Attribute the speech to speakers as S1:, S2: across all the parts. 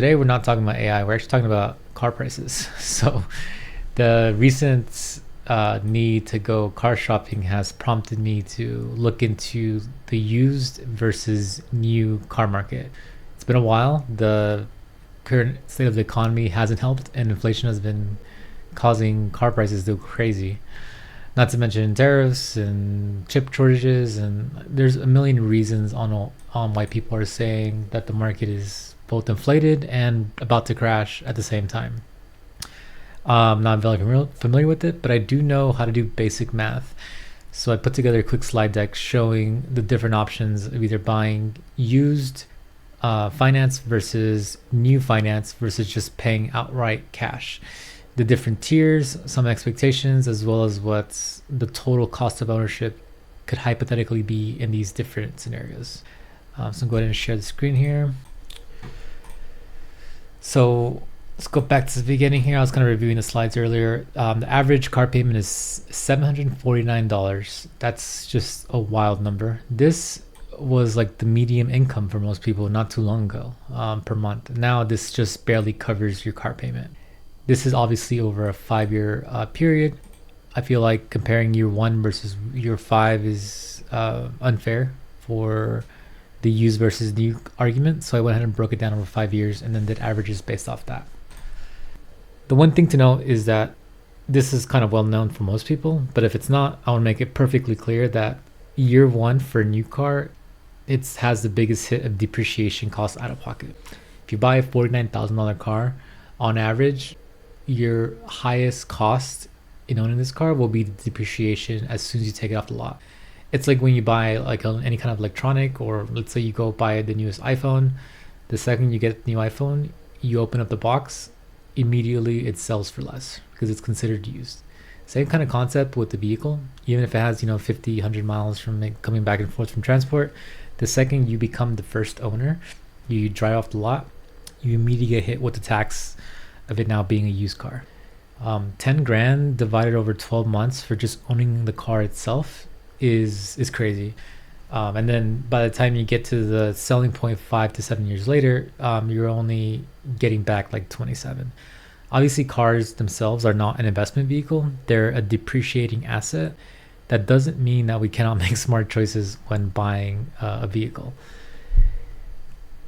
S1: today we're not talking about AI. We're actually talking about car prices. So the recent need to go car shopping has prompted me to look into the used versus new car market. It's been a while. The current state of the economy hasn't helped, and inflation has been causing car prices to go crazy. Not to mention tariffs and chip shortages, and there's a million reasons on why people are saying that the market is both inflated and about to crash at the same time. I'm not very familiar with it, but I do know how to do basic math. So I put together a quick slide deck showing the different options of either buying used finance versus new finance versus just paying outright cash. The different tiers, some expectations, as well as what the total cost of ownership could hypothetically be in these different scenarios. So go ahead and share the screen here. So let's go back to the beginning here. I was kind of reviewing the slides earlier. The average car payment is $749. That's just a wild number. This was like the median income for most people not too long ago, per month. Now this just barely covers your car payment. This is obviously over a 5-year period. I feel like comparing year 1 versus year 5 is unfair for the used versus new argument. So I went ahead and broke it down over 5 years and then did averages based off that. The one thing to note is that this is kind of well known for most people, but if it's not, I want to make it perfectly clear that year 1 for a new car, it has the biggest hit of depreciation costs out of pocket. If you buy a $49,000 car, on average, your highest cost in owning this car will be the depreciation as soon as you take it off the lot. It's like when you buy like any kind of electronic, or let's say you go buy the newest iPhone. The second you get the new iPhone, you open up the box, immediately it sells for less because it's considered used. Same kind of concept with the vehicle. Even if it has 50, 100 miles from coming back and forth from transport, the second you become the first owner, you drive off the lot, you immediately get hit with the tax of it now being a used car. 10 grand divided over 12 months for just owning the car itself is crazy. And then by the time you get to the selling point 5 to 7 years later, you're only getting back like 27. Obviously, cars themselves are not an investment vehicle. They're a depreciating asset. That doesn't mean that we cannot make smart choices when buying a vehicle.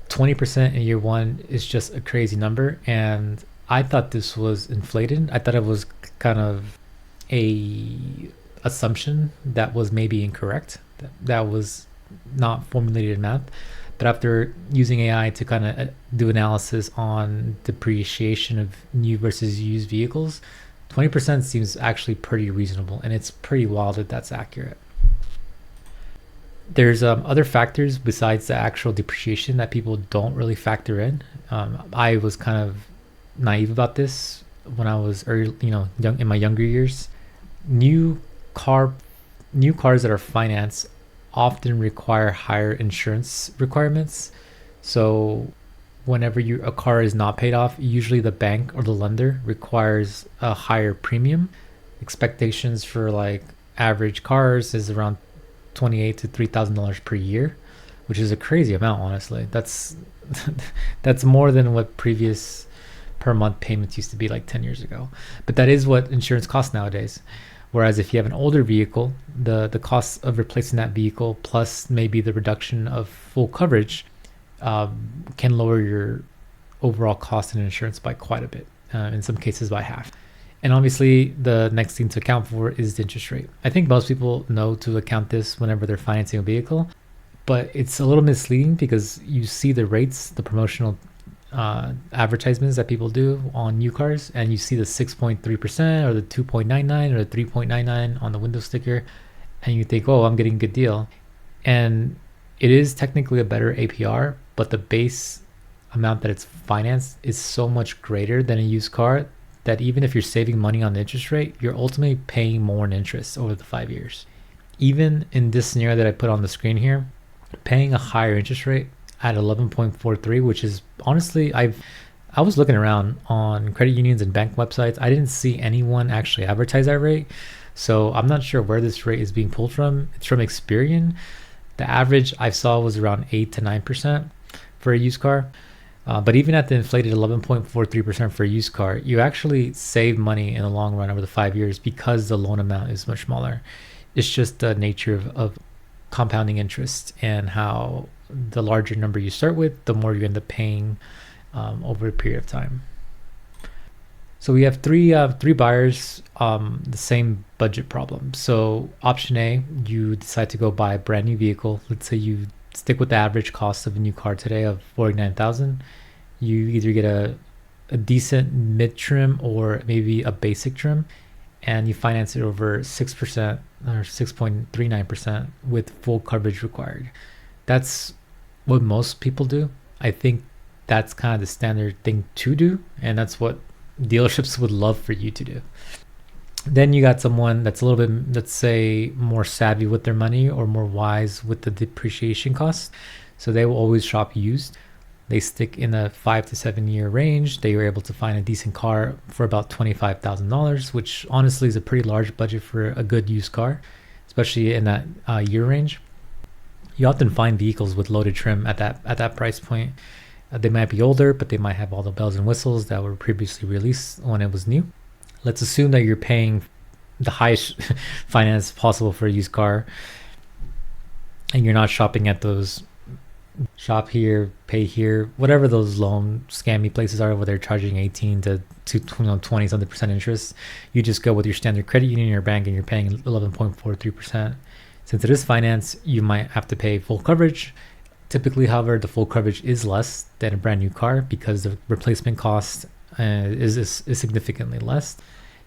S1: 20% in year 1 is just a crazy number, and I thought this was inflated. I thought it was kind of a assumption that was maybe incorrect. That was not formulated in math. But after using AI to kind of do analysis on depreciation of new versus used vehicles, 20% seems actually pretty reasonable, and it's pretty wild that that's accurate. There's other factors besides the actual depreciation that people don't really factor in. I was kind of naive about this when I was early, young in my younger years. New cars that are financed often require higher insurance requirements. So whenever a car is not paid off, usually the bank or the lender requires a higher premium. Expectations for like average cars is around $2,800 to $3,000 per year, which is a crazy amount. Honestly, that's more than what previous per month payments used to be like 10 years ago. But that is what insurance costs nowadays. Whereas if you have an older vehicle, the cost of replacing that vehicle plus maybe the reduction of full coverage can lower your overall cost in insurance by quite a bit, in some cases by half. And obviously the next thing to account for is the interest rate. I think most people know to account this whenever they're financing a vehicle, but it's a little misleading because you see the rates, the promotional advertisements that people do on new cars, and you see the 6.3% or the 2.99 or the 3.99 on the window sticker, and you think, oh, I'm getting a good deal. And it is technically a better APR, but the base amount that it's financed is so much greater than a used car that even if you're saving money on the interest rate, you're ultimately paying more in interest over the 5 years. Even in this scenario that I put on the screen here, paying a higher interest rate at 11.43, which is honestly, I was looking around on credit unions and bank websites. I didn't see anyone actually advertise that rate. So I'm not sure where this rate is being pulled from. It's from Experian. The average I saw was around 8 to 9% for a used car. But even at the inflated 11.43% for a used car, you actually save money in the long run over the 5 years because the loan amount is much smaller. It's just the nature of compounding interest and how the larger number you start with, the more you end up paying over a period of time. So we have three buyers, the same budget problem. So option A, you decide to go buy a brand new vehicle. Let's say you stick with the average cost of a new car today of 49,000. You either get a decent mid trim or maybe a basic trim, and you finance it over 6% or 6.39% with full coverage required. That's what most people do. I think that's kind of the standard thing to do, and that's what dealerships would love for you to do. Then you got someone that's a little bit, let's say, more savvy with their money or more wise with the depreciation costs. So they will always shop used. They stick in a 5 to 7 year range. They were able to find a decent car for about $25,000, which honestly is a pretty large budget for a good used car, especially in that year range. You often find vehicles with loaded trim at that price point. They might be older, but they might have all the bells and whistles that were previously released when it was new. Let's assume that you're paying the highest finance possible for a used car, and you're not shopping at those shop here, pay here, whatever those loan scammy places are where they're charging 18 to 20 something percent interest. You just go with your standard credit union or bank and you're paying 11.43%. Since it is finance, you might have to pay full coverage. Typically, however, the full coverage is less than a brand new car because the replacement cost is significantly less.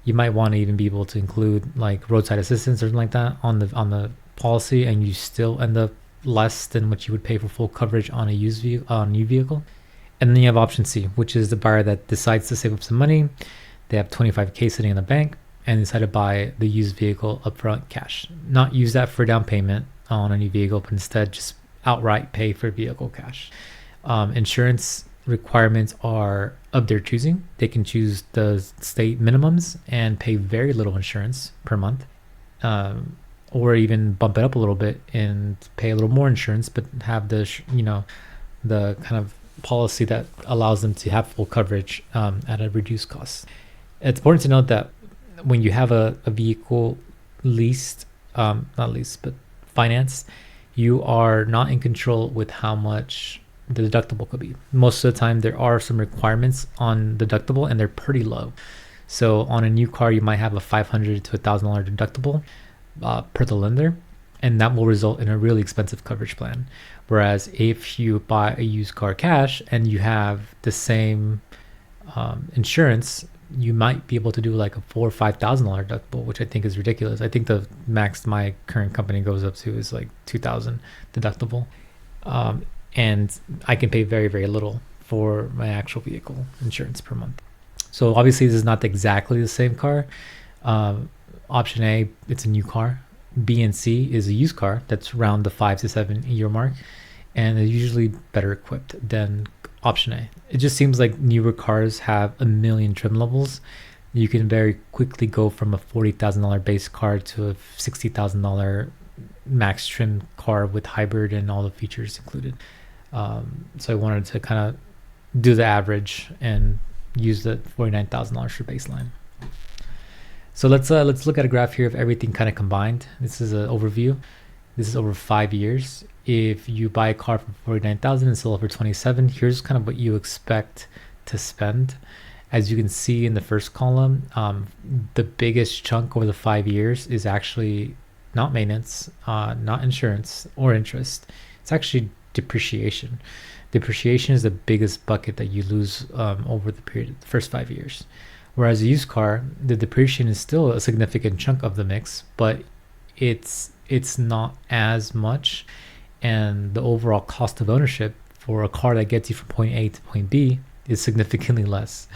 S1: You might want to even be able to include like roadside assistance or something like that on the policy, and you still end up less than what you would pay for full coverage on a new vehicle. And then you have option C, which is the buyer that decides to save up some money. They have 25K sitting in the bank and decide to buy the used vehicle upfront cash. Not use that for down payment on a new vehicle, but instead just outright pay for vehicle cash. Insurance requirements are of their choosing. They can choose the state minimums and pay very little insurance per month, or even bump it up a little bit and pay a little more insurance, but have the kind of policy that allows them to have full coverage at a reduced cost. It's important to note that when you have a vehicle leased, not leased, but financed, you are not in control with how much the deductible could be. Most of the time, there are some requirements on deductible, and they're pretty low. So on a new car, you might have a $500 to $1,000 deductible per the lender, and that will result in a really expensive coverage plan. Whereas if you buy a used car cash and you have the same insurance, you might be able to do like a $4,000 or $5,000 deductible, which I think is ridiculous. I think the max my current company goes up to is like $2,000 deductible, and I can pay very, very little for my actual vehicle insurance per month. So obviously this is not exactly the same car. Option A, it's a new car. B and C is a used car that's around the 5 to 7 year mark, and they're usually better equipped than option A. It just seems like newer cars have a million trim levels. You can very quickly go from a $40,000 base car to a $60,000 max trim car with hybrid and all the features included. So I wanted to kind of do the average and use the $49,000 for baseline. So let's look at a graph here of everything kind of combined. This is an overview. This is over 5 years. If you buy a car for $49,000 and sell it for $27,000, here's kind of what you expect to spend. As you can see in the first column, the biggest chunk over the 5 years is actually not maintenance, not insurance or interest. It's actually depreciation. Depreciation is the biggest bucket that you lose over the period, the first 5 years. Whereas a used car, the depreciation is still a significant chunk of the mix, but it's not as much, and the overall cost of ownership for a car that gets you from point A to point B is significantly less.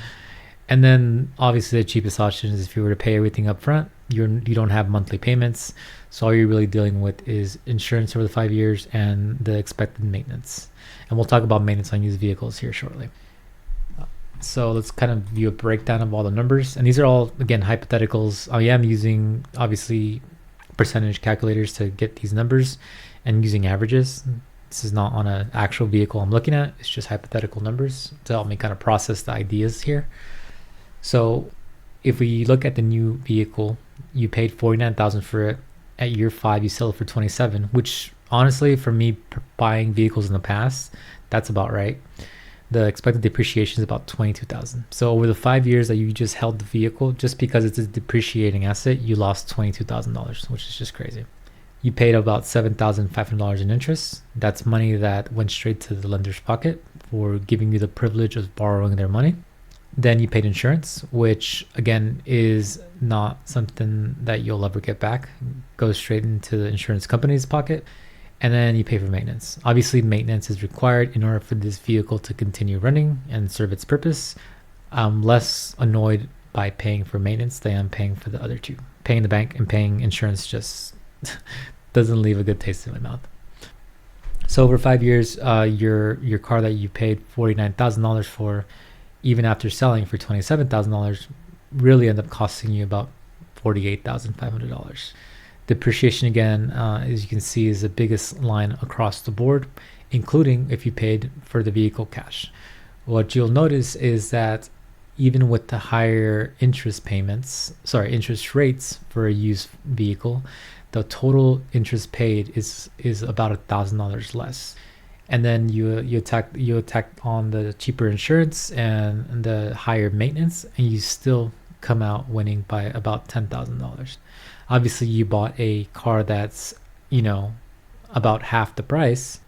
S1: And then obviously the cheapest option is if you were to pay everything up front, you don't have monthly payments, so all you're really dealing with is insurance over the 5 years and the expected maintenance. And we'll talk about maintenance on used vehicles here shortly. So let's kind of view a breakdown of all the numbers, and these are all, again, hypotheticals. I am using obviously percentage calculators to get these numbers and using averages. This is not on an actual vehicle I'm looking at. It's just hypothetical numbers to help me kind of process the ideas here. So if we look at the new vehicle, you paid $49,000 for it. At year 5, you sell it for 27, which honestly, for me buying vehicles in the past, that's about right. The expected depreciation is about 22,000. So over the 5 years that you just held the vehicle, just because it's a depreciating asset, you lost $22,000, which is just crazy. You paid about $7,500 in interest. That's money that went straight to the lender's pocket for giving you the privilege of borrowing their money. Then you paid insurance, which again is not something that you'll ever get back. It goes straight into the insurance company's pocket. And then you pay for maintenance. Obviously, maintenance is required in order for this vehicle to continue running and serve its purpose. I'm less annoyed by paying for maintenance than I'm paying for the other two. Paying the bank and paying insurance just doesn't leave a good taste in my mouth. So over 5 years, your car that you paid $49,000 for, even after selling for $27,000, really end up costing you about $48,500. Depreciation, again, as you can see, is the biggest line across the board, including if you paid for the vehicle cash. What you'll notice is that even with the higher interest rates for a used vehicle, the total interest paid is about $1,000 less. And then you tack on the cheaper insurance and the higher maintenance, and you still come out winning by about $10,000. Obviously, you bought a car that's, about half the price,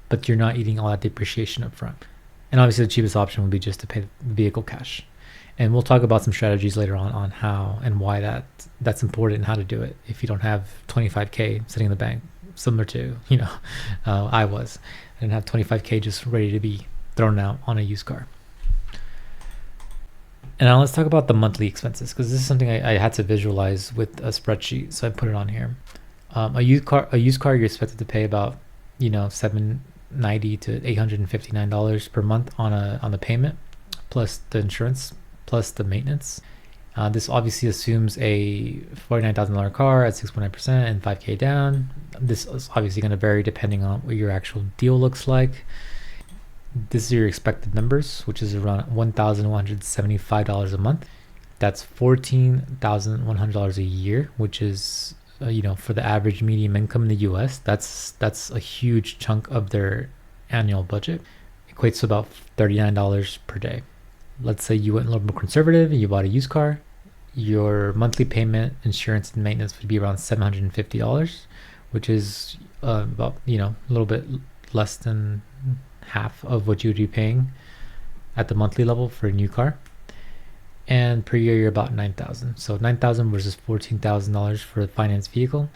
S1: but you're not eating all that depreciation up front. And obviously, the cheapest option would be just to pay the vehicle cash. And we'll talk about some strategies later on how and why that's important and how to do it if you don't have 25K sitting in the bank, similar to, I was. I didn't have 25K just ready to be thrown out on a used car. And now let's talk about the monthly expenses, because this is something I had to visualize with a spreadsheet, so I put it on here. A used car you're expected to pay about $790 to $859 per month on the payment, plus the insurance, plus the maintenance. This obviously assumes a $49,000 car at 6.9% and 5K down. This is obviously going to vary depending on what your actual deal looks like. This is your expected numbers, which is around $1,175 a month. That's $14,100 a year, which is, for the average median income in the US, that's a huge chunk of their annual budget. Equates to about $39 per day. Let's say you went a little more conservative and you bought a used car. Your monthly payment, insurance, and maintenance would be around $750, which is about, a little bit less than half of what you would be paying at the monthly level for a new car. And per year, you're about $9,000. So $9,000 versus $14,000 for a finance vehicle,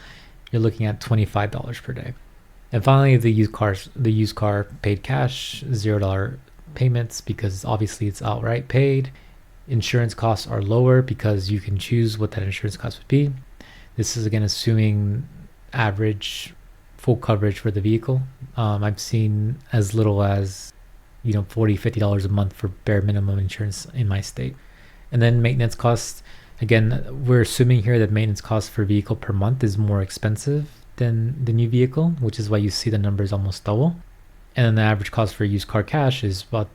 S1: you're looking at $25 per day. And finally, the used car paid cash, $0 payments, because obviously it's outright paid. Insurance costs are lower because you can choose what that insurance cost would be. This is again assuming average full coverage for the vehicle. I've seen as little as $40-50 a month for bare minimum insurance in my state. And then maintenance costs, again, we're assuming here that maintenance costs for vehicle per month is more expensive than the new vehicle, which is why you see the numbers almost double. And then the average cost for used car cash is about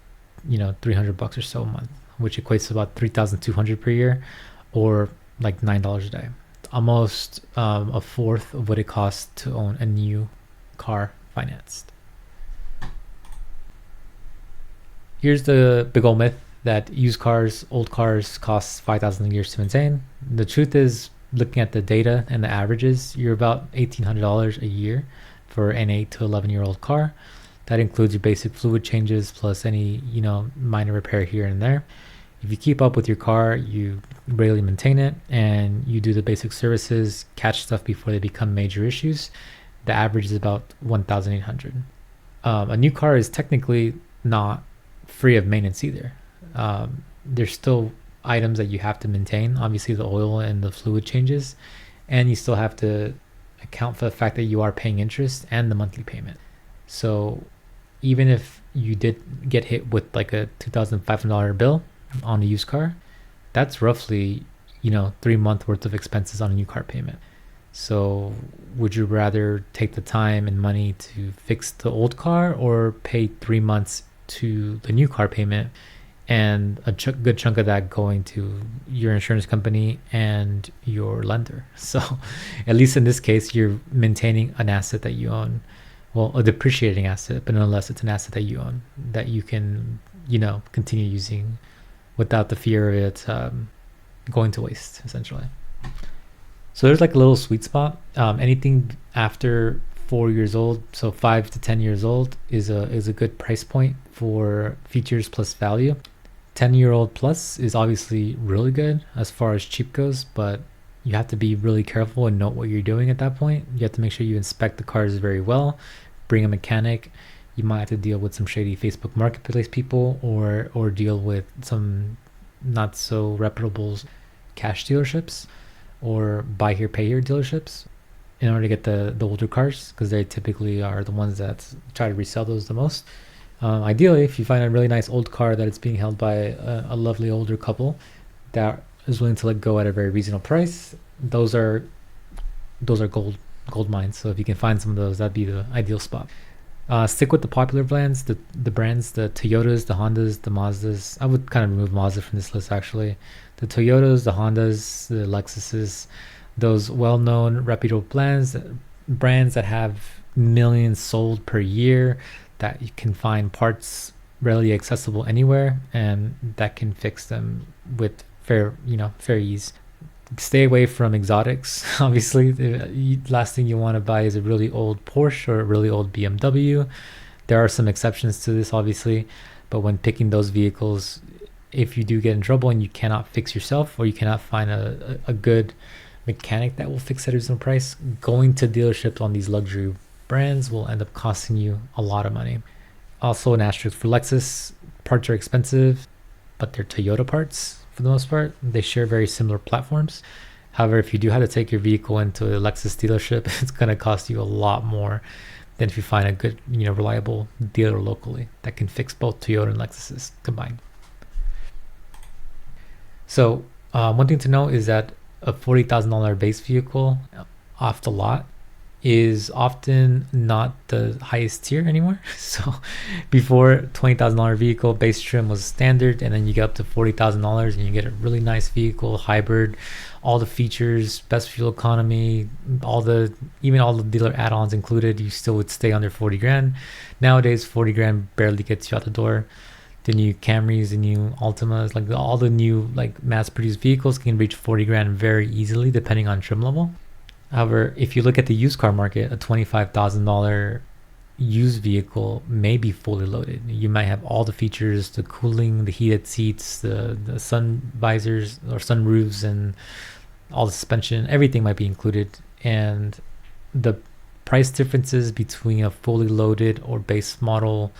S1: $300 or so a month, which equates to about $3,200 per year, or like $9 a day. Almost a fourth of what it costs to own a new car financed. Here's the big old myth that old cars cost $5,000 a year to maintain. The truth is, looking at the data and the averages, you're about $1,800 a year for an 8 to 11-year-old car. That includes your basic fluid changes plus any minor repair here and there. If you keep up with your car, you regularly maintain it, and you do the basic services, catch stuff before they become major issues, the average is about $1,800. A new car is technically not free of maintenance either. There's still items that you have to maintain, obviously the oil and the fluid changes, and you still have to account for the fact that you are paying interest and the monthly payment. So even if you did get hit with like a $2,500 bill on a used car, that's roughly 3 months worth of expenses on a new car payment. So would you rather take the time and money to fix the old car or pay 3 months to the new car payment, and a good chunk of that going to your insurance company and your lender? So at least in this case, you're maintaining an asset that you own. Well, a depreciating asset, but nonetheless, it's an asset that you own that you can, continue using without the fear of it going to waste, essentially. So there's like a little sweet spot. Anything after 4 years old, so 5 to 10 years old, is a good price point for features plus value. 10-year-old plus is obviously really good as far as cheap goes, but you have to be really careful and know what you're doing at that point. You have to make sure you inspect the cars very well, bring a mechanic. You might have to deal with some shady Facebook Marketplace people, or deal with some not so reputable cash dealerships or buy here pay here dealerships in order to get the older cars, because they typically are the ones that try to resell those the most. Ideally, if you find a really nice old car that it's being held by a lovely older couple that is willing to let go at a very reasonable price, those are gold mines. So if you can find some of those, that'd be the ideal spot. Stick with the popular brands, the brands, the Toyotas, the Hondas, the Mazdas. I would kind of remove Mazda from this list, actually. The Toyotas, the Hondas, the Lexuses, those well-known, reputable brands that have millions sold per year, that you can find parts readily accessible anywhere, and that can fix them with fair ease. Stay away from exotics. Obviously, the last thing you want to buy is a really old Porsche or a really old BMW. There are some exceptions to this, obviously, but when picking those vehicles, if you do get in trouble and you cannot fix yourself, or you cannot find a good mechanic that will fix at a reasonable price, going to dealerships on these luxury brands will end up costing you a lot of money. Also, an asterisk for Lexus: parts are expensive, but they're Toyota parts for the most part. They share very similar platforms. However, if you do have to take your vehicle into a Lexus dealership, it's going to cost you a lot more than if you find a good, reliable dealer locally that can fix both Toyota and Lexuses combined. So one thing to know is that a $40,000 base vehicle off the lot is often not the highest tier anymore. So before, $20,000 vehicle base trim was standard, and then you get up to $40,000 and you get a really nice vehicle, hybrid, all the features, best fuel economy, even all the dealer add-ons included. You still would stay under 40 grand. Nowadays, 40 grand barely gets you out the door. The new Camrys, the new Altimas, like all the new mass-produced vehicles can reach 40 grand very easily, depending on trim level. However, if you look at the used car market, a $25,000 used vehicle may be fully loaded. You might have all the features, the cooling, the heated seats, the sun visors or sun roofs, and all the suspension. Everything might be included. And the price differences between a fully loaded or base model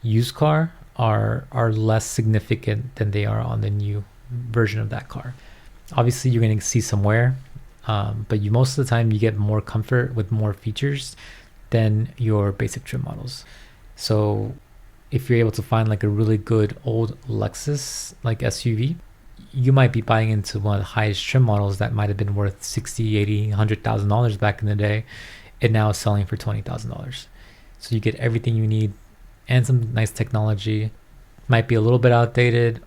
S1: used car are less significant than they are on the new version of that car. Obviously, you're going to see some wear. But most of the time you get more comfort with more features than your basic trim models. So if you're able to find a really good old Lexus SUV, you might be buying into one of the highest trim models that might have been worth $60,000, $80,000, $100,000 back in the day, and now is selling for $20,000. So you get everything you need and some nice technology. Might be a little bit outdated,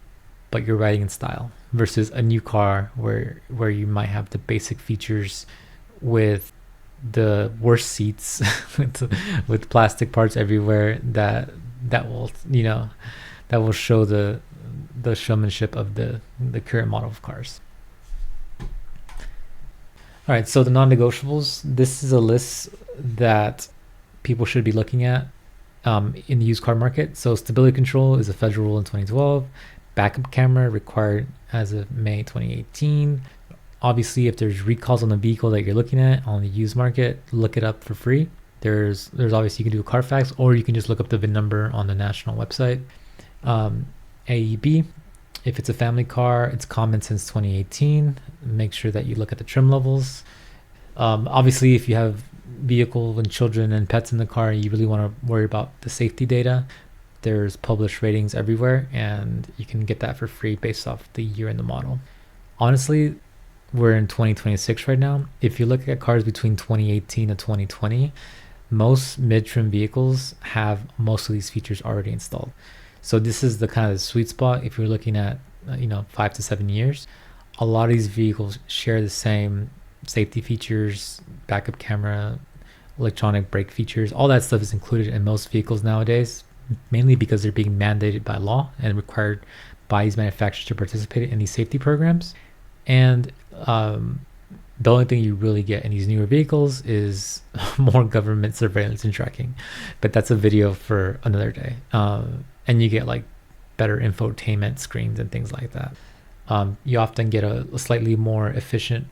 S1: but you're riding in style, versus a new car where you might have the basic features with the worst seats with plastic parts everywhere that will show the showmanship of the current model of cars. All right, so the non-negotiables. This is a list that people should be looking at in the used car market. So stability control is a federal rule in 2012. Backup camera required as of May 2018. Obviously, if there's recalls on the vehicle that you're looking at on the used market, look it up for free. There's obviously, you can do a Carfax, or you can just look up the VIN number on the national website. AEB, if it's a family car, it's common since 2018. Make sure that you look at the trim levels. Obviously, if you have vehicle and children and pets in the car, you really want to worry about the safety data. There's published ratings everywhere, and you can get that for free based off the year and the model. Honestly, we're in 2026 right now. If you look at cars between 2018 and 2020, most mid-trim vehicles have most of these features already installed. So this is the kind of sweet spot if you're looking at 5 to 7 years. A lot of these vehicles share the same safety features, backup camera, electronic brake features. All that stuff is included in most vehicles nowadays, mainly because they're being mandated by law and required by these manufacturers to participate in these safety programs. And the only thing you really get in these newer vehicles is more government surveillance and tracking. But that's a video for another day. And you get like better infotainment screens and things like that. You often get a slightly more efficient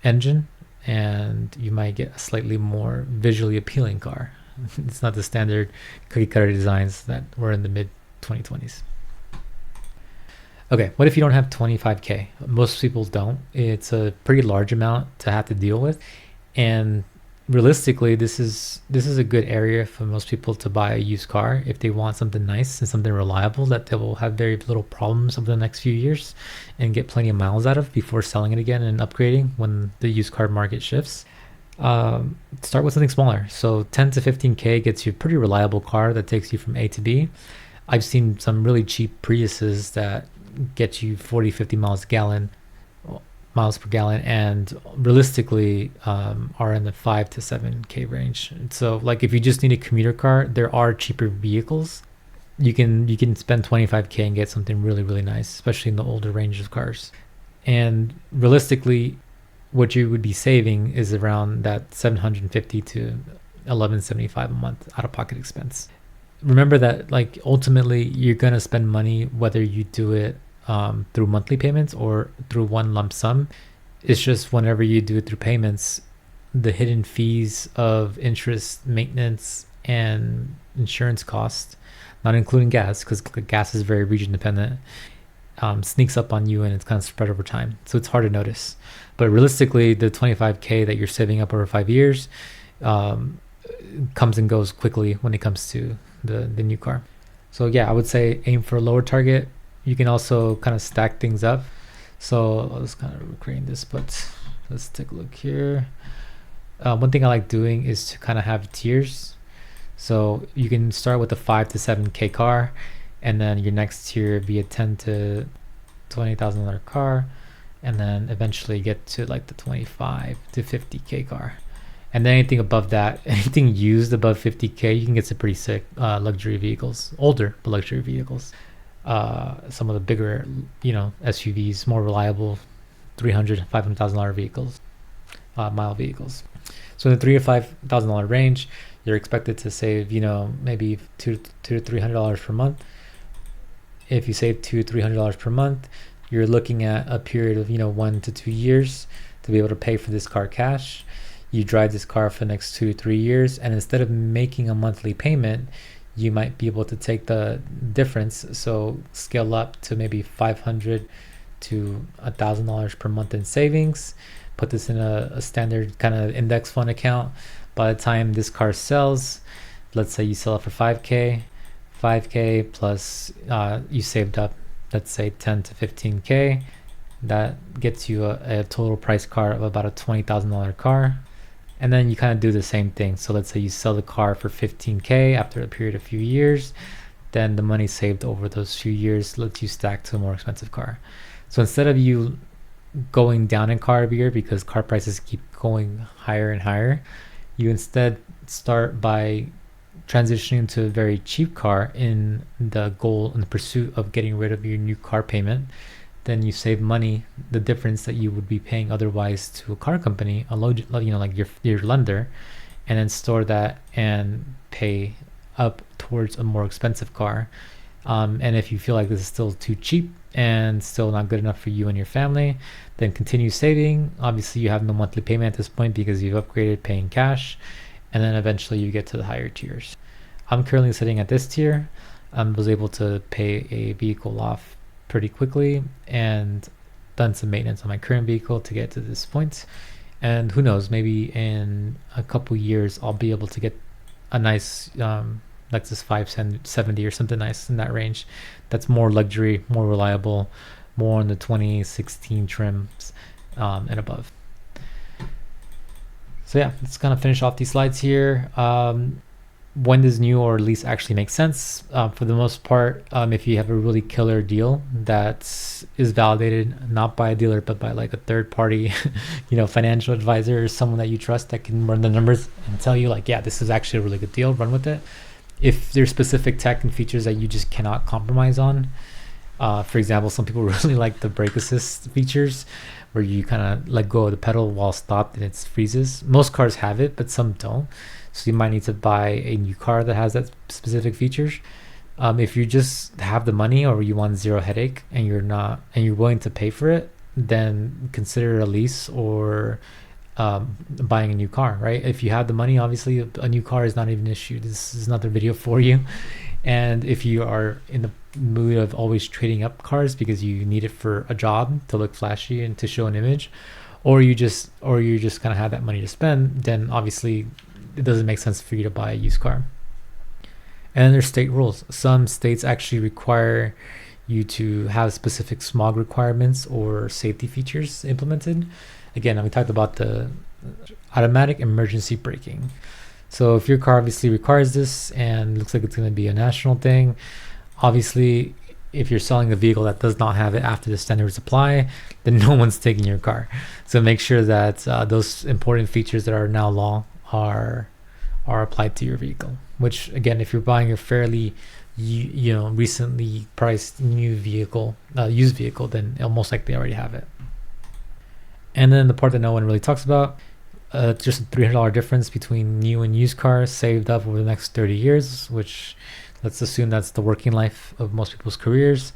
S1: engine, and you might get a slightly more visually appealing car. It's not the standard cookie cutter designs that were in the mid 2020s. Okay, what if you don't have 25K? Most people don't. It's a pretty large amount to have to deal with, and realistically, this is a good area for most people to buy a used car if they want something nice and something reliable that they will have very little problems over the next few years and get plenty of miles out of before selling it again and upgrading when the used car market shifts. Start with something smaller. So 10 to 15K gets you a pretty reliable car that takes you from A to B. I've seen some really cheap Priuses that get you 40-50 miles per gallon, and realistically are in the 5 to 7K range. So like if you just need a commuter car, there are cheaper vehicles. You can spend 25K and get something really, really nice, especially in the older range of cars. And realistically, what you would be saving is around that 750 to 1175 a month out of pocket expense. Remember that like ultimately you're gonna spend money whether you do it through monthly payments or through one lump sum. It's just whenever you do it through payments, the hidden fees of interest, maintenance, and insurance costs, not including gas, because gas is very region dependent, sneaks up on you and it's kind of spread over time. So it's hard to notice. But realistically, the 25K that you're saving up over 5 years comes and goes quickly when it comes to the new car. So yeah, I would say aim for a lower target. You can also kind of stack things up. So I was kind of recreating this, but let's take a look here. One thing I like doing is to kind of have tiers. So you can start with a 5 to 7K car, and then your next tier be a 10 to $20,000 car, and then eventually get to like the 25 to 50K car. And then anything above that, anything used above 50K, you can get some pretty sick luxury vehicles, older but luxury vehicles. Some of the bigger, SUVs, more reliable, $300,000, $500,000 vehicles, mile vehicles. So in the $3,000 to $5,000 range, you're expected to save, maybe $200 to $300 per month. If you save $200 to $300 per month, you're looking at a period of 1 to 2 years to be able to pay for this car cash. You drive this car for the next 2 to 3 years, and instead of making a monthly payment, you might be able to take the difference, so scale up to maybe $500 to $1,000 per month in savings. Put this in a standard kind of index fund account. By the time this car sells, let's say you sell it for 5K plus you saved up, let's say 10 to 15K. That gets you a total price car of about a $20,000 car. And then you kind of do the same thing. So let's say you sell the car for 15K after a period of few years, then the money saved over those few years lets you stack to a more expensive car. So instead of you going down in car every year because car prices keep going higher and higher, you instead start by transitioning to a very cheap car in the goal and the pursuit of getting rid of your new car payment. Then you save money, the difference that you would be paying otherwise to a car company, like your lender, and then store that and pay up towards a more expensive car. And if you feel like this is still too cheap and still not good enough for you and your family, then continue saving. Obviously, you have no monthly payment at this point because you've upgraded paying cash, and then eventually you get to the higher tiers. I'm currently sitting at this tier. I was able to pay a vehicle off pretty quickly and done some maintenance on my current vehicle to get to this point. And who knows, maybe in a couple years I'll be able to get a nice Lexus 570 or something nice in that range that's more luxury, more reliable, more on the 2016 trims, and above. So yeah, let's kind of finish off these slides here. When does new or lease actually make sense? For the most part, if you have a really killer deal that is validated not by a dealer but by like a third party, financial advisor or someone that you trust that can run the numbers and tell you like, yeah, this is actually a really good deal, run with it. If there's specific tech and features that you just cannot compromise on, for example, some people really like the brake assist features where you kind of let go of the pedal while stopped and it freezes. Most cars have it, but some don't. So you might need to buy a new car that has that specific features. If you just have the money or you want zero headache and you're willing to pay for it, then consider a lease or buying a new car, right? If you have the money, obviously a new car is not even an issue. This is another video for you. And if you are in the mood of always trading up cars because you need it for a job to look flashy and to show an image, or you just kind of have that money to spend, then obviously it doesn't make sense for you to buy a used car. And then there's state rules. Some states actually require you to have specific smog requirements or safety features implemented. Again, we talked about the automatic emergency braking. So if your car obviously requires this and looks like it's going to be a national thing, obviously if you're selling a vehicle that does not have it after the standards apply, then no one's taking your car. So make sure that those important features that are now law are applied to your vehicle. Which again, if you're buying a fairly recently priced new vehicle, used vehicle, then it'll most likely already have it. And then the part that no one really talks about, just a $300 difference between new and used cars saved up over the next 30 years, which let's assume that's the working life of most people's careers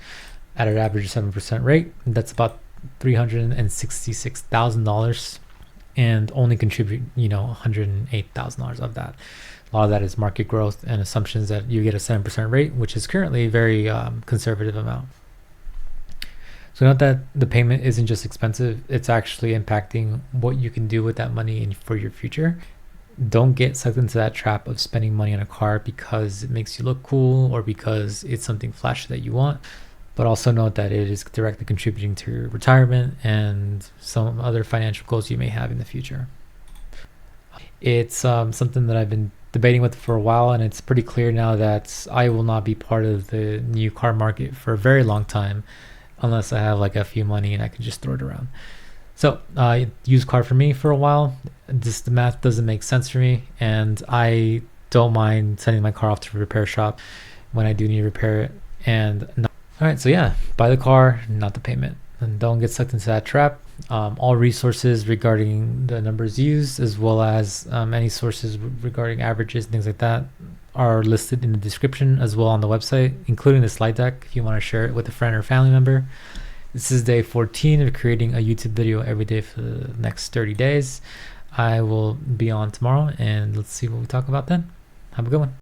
S1: at an average 7% rate. That's about $366,000 and only contribute, $108,000 of that. A lot of that is market growth and assumptions that you get a 7% rate, which is currently a very conservative amount. So note that the payment isn't just expensive, it's actually impacting what you can do with that money for your future. Don't get sucked into that trap of spending money on a car because it makes you look cool or because it's something flashy that you want. But also note that it is directly contributing to your retirement and some other financial goals you may have in the future. It's something that I've been debating with for a while, and it's pretty clear now that I will not be part of the new car market for a very long time unless I have like a few money and I can just throw it around. So used car for me for a while. The math doesn't make sense for me, and I don't mind sending my car off to a repair shop when I do need to repair it. All right, so yeah, buy the car, not the payment, and don't get sucked into that trap. All resources regarding the numbers used, as well as any sources regarding averages and things like that, are listed in the description as well on the website, including the slide deck if you want to share it with a friend or family member. This is day 14 of creating a YouTube video every day for the next 30 days. I will be on tomorrow, and let's see what we talk about then. Have a good one.